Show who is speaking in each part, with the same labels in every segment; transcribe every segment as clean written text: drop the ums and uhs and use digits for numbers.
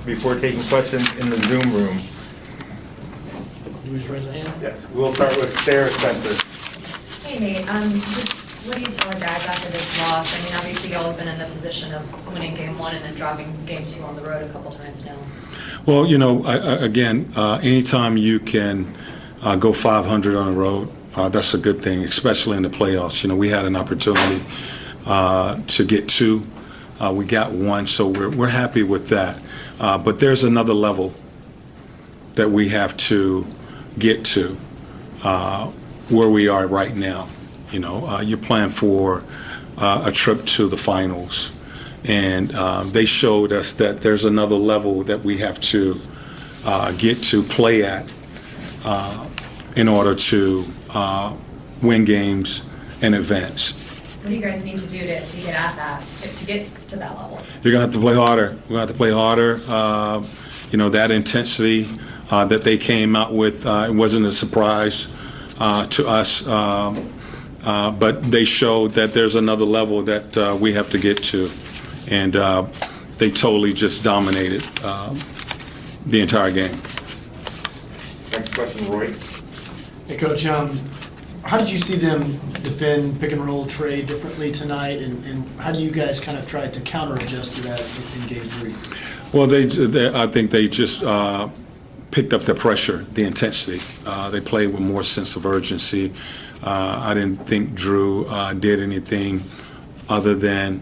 Speaker 1: before taking questions in the Zoom room.
Speaker 2: You just raise a hand?
Speaker 1: Yes, we'll start with Sarah Spencer.
Speaker 3: Hey Nate, just what do you tell the guys after this loss? I mean, obviously y'all have been in the position of winning game one and then dropping game two on the road a couple times now.
Speaker 4: Well, anytime you can go 500 on the road, that's a good thing, especially in the playoffs. We had an opportunity to get two. We got one, so we're happy with that. But there's another level that we have to get to where we are right now. You're playing for a trip to the finals, and they showed us that there's another level that we have to get to play at in order to win games and events.
Speaker 3: What do you guys need to do to get at that, to get to that level?
Speaker 4: You're going to have to play harder. We're going to have to play harder. That intensity that they came out with, it wasn't a surprise to us, but they showed that there's another level that we have to get to. And they totally just dominated the entire game.
Speaker 1: Next question, Royce.
Speaker 2: Hey, Coach, how did you see them defend pick and roll Trae differently tonight, and how do you guys kind of try to counter adjust to that in game three?
Speaker 4: Well, I think they just picked up the pressure, the intensity. They played with more sense of urgency. I didn't think Drew did anything other than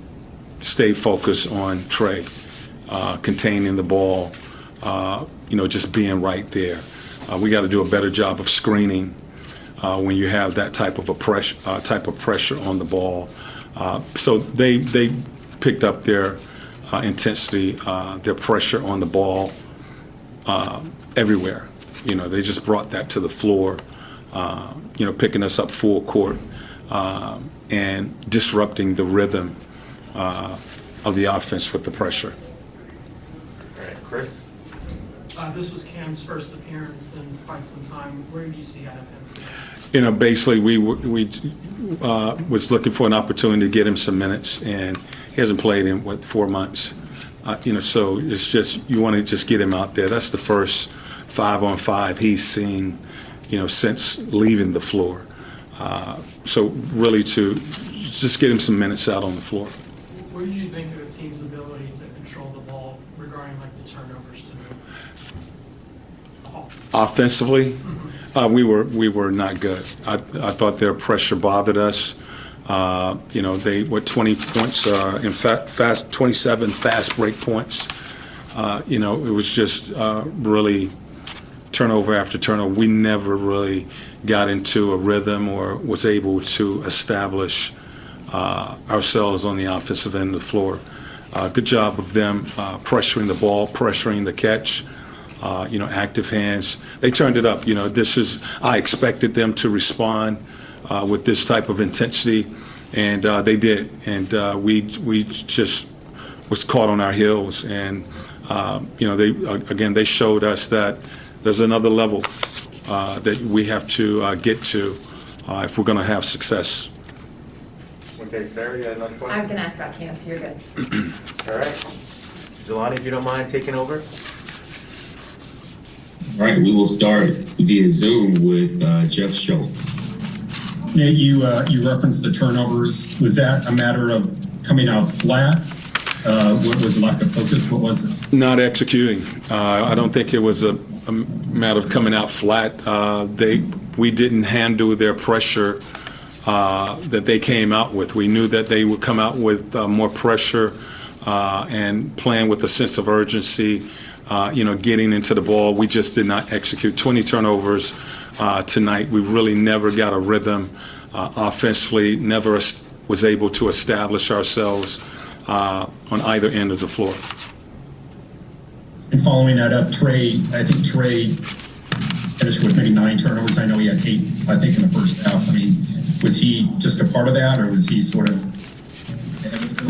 Speaker 4: stay focused on Trae, containing the ball, just being right there. We got to do a better job of screening when you have that type of pressure on the ball. So they picked up their intensity, their pressure on the ball everywhere. They just brought that to the floor, picking us up full court and disrupting the rhythm of the offense with the pressure.
Speaker 1: All right, Chris.
Speaker 5: This was Cam's first appearance in quite some time. Where do you see out of him today?
Speaker 4: Basically, we was looking for an opportunity to get him some minutes, and he hasn't played in 4 months. So it's just you want to just get him out there. That's the first 5-on-5 he's seen, since leaving the floor. So really to just get him some minutes out on the floor.
Speaker 5: What did you think of the team's ability to control the ball regarding the turnovers tonight?
Speaker 4: Offensively, we were not good. I thought their pressure bothered us. They were 20 points, in fact, 27 fast break points. It was just really turnover after turnover. We never really got into a rhythm or was able to establish ourselves on the offensive end of the floor. Good job of them pressuring the ball, pressuring the catch. Active hands. They turned it up. I expected them to respond with this type of intensity, and they did. And we just was caught on our heels. And they showed us that there's another level that we have to get to if we're going to have success.
Speaker 1: Okay, Sarah, you had another question?
Speaker 3: I was going to ask about Cam, so you're good.
Speaker 1: All right. Jelani, if you don't mind taking over.
Speaker 6: All right, we will start via Zoom with Jeff Schultz.
Speaker 7: Yeah, you referenced the turnovers. Was that a matter of coming out flat? What was the lack of focus? What was it?
Speaker 4: Not executing. I don't think it was a matter of coming out flat. We didn't handle their pressure that they came out with. We knew that they would come out with more pressure and playing with a sense of urgency. Getting into the ball, we just did not execute. 20 turnovers tonight. We really never got a rhythm offensively, never was able to establish ourselves on either end of the floor.
Speaker 7: And following that up, Trae finished with maybe 9 turnovers. I know he had 8, I think, in the first half. I mean, was he just a part of that, or was he sort of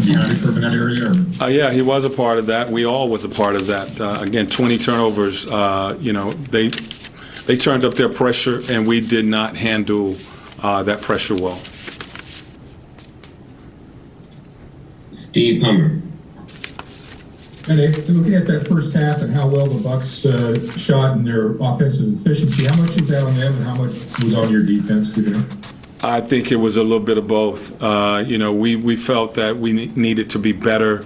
Speaker 7: behind the curve in that area? Or?
Speaker 4: Yeah, he was a part of that. We all was a part of that. Again, 20 turnovers. They turned up their pressure, and we did not handle that pressure well.
Speaker 6: Steve Hummer.
Speaker 8: And looking at that first half and how well the Bucks shot and their offensive efficiency, how much was that on them and how much was on your defense? Do you know?
Speaker 4: I think it was a little bit of both. We felt that we needed to be better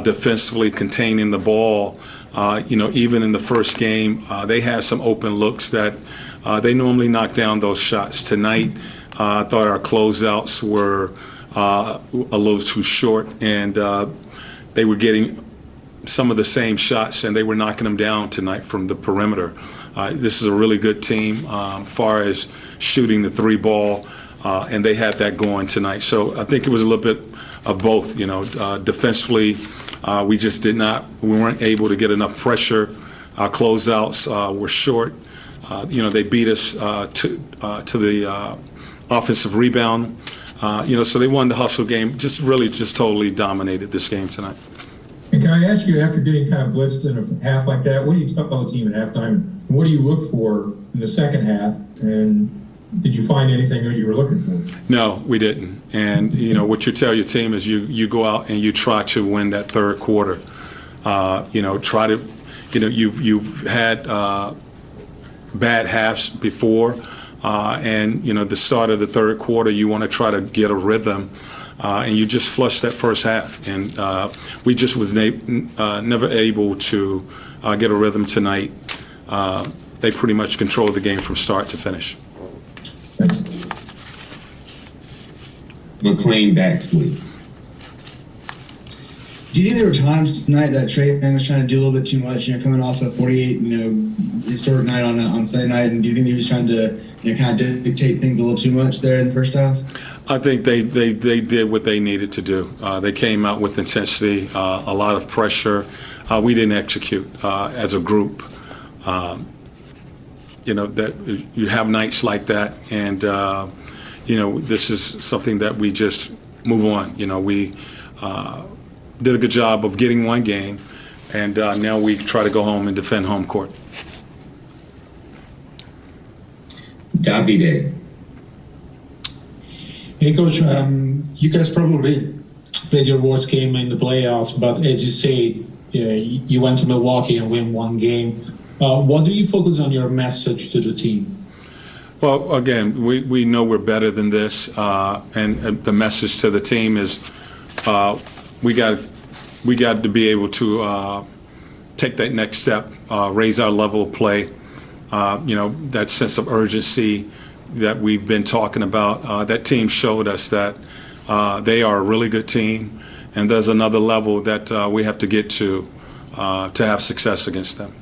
Speaker 4: defensively containing the ball. Even in the first game, they had some open looks that they normally knock down those shots. Tonight, I thought our closeouts were a little too short, and they were getting some of the same shots, and they were knocking them down tonight from the perimeter. This is a really good team as far as shooting the three ball, and they had that going tonight. So I think it was a little bit of both. Defensively, we weren't able to get enough pressure. Our closeouts were short. They beat us to the offensive rebound. So they won the hustle game. Just totally dominated this game tonight.
Speaker 8: And can I ask you, after getting kind of blitzed in a half like that, what do you tell the team at halftime? And what do you look for in the second half? And did you find anything that you were looking for? No, we didn't. And what you tell your team is you go out and you try to win that third quarter. You've had bad halves before, and the start of the third quarter you want to try to get a rhythm. And you just flushed that first half, and we just was never able to get a rhythm tonight. They pretty much controlled the game from start to finish.
Speaker 6: McLean Baxley.
Speaker 9: Do you think there were times tonight that Trae Young was trying to do a little bit too much, coming off a 48, historic night on Sunday night, and do you think he was trying to, kind of dictate things a little too much there in the first half?
Speaker 4: I think they did what they needed to do. They came out with intensity, a lot of pressure. We didn't execute as a group. That you have nights like that, and this is something that we just move on. We did a good job of getting one game, and now we try to go home and defend home court.
Speaker 6: Davide.
Speaker 10: Hey, Coach, you guys probably played your worst game in the playoffs, but as you say, you went to Milwaukee and win one game. What do you focus on your message to the team?
Speaker 4: Well, again, we know we're better than this, and the message to the team is we got to be able to take that next step, raise our level of play. That sense of urgency that we've been talking about. That team showed us that they are a really good team, and there's another level that we have to get to have success against them.